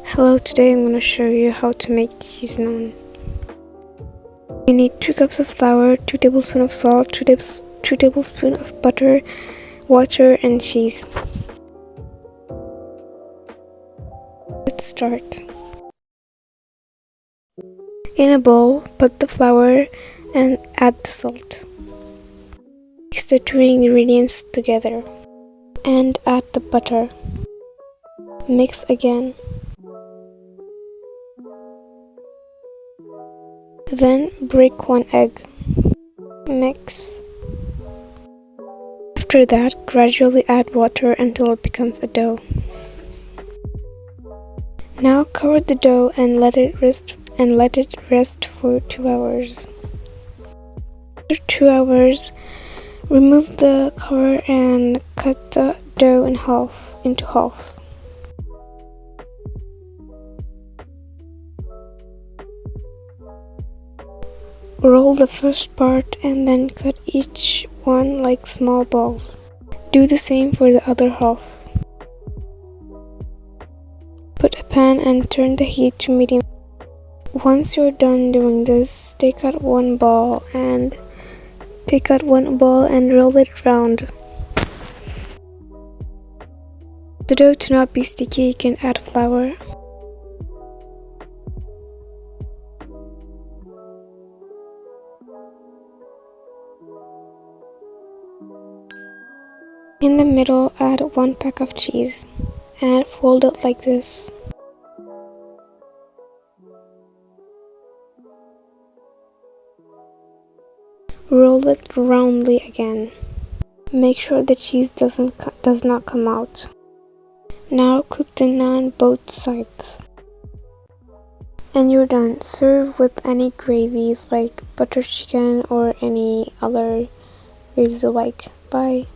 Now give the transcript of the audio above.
Hello, today I'm going to show you how to make cheese naan. You need 2 cups of flour, 2 tablespoons of salt, 2 tablespoons of butter, water, and cheese. Let's start. In a bowl, put the flour and add the salt. Mix the 2 ingredients together and add the butter. Mix again. Then break 1 egg. Mix. After that, gradually add water until it becomes a dough. Now cover the dough and let it rest for 2 hours. After 2 hours, remove the cover and cut the dough into half. Roll the first part and then cut each one like small balls. Do the same for the other half. Put a pan and turn the heat to medium. Once you're done doing this, take out one ball and roll it round. The dough to not be sticky, you can add flour. In the middle, add 1 pack of cheese and fold it like this. Roll it roundly again. Make sure the cheese does not come out. Now cook the naan both sides. And you're done. Serve with any gravies like butter chicken or any other gravies you like. Bye.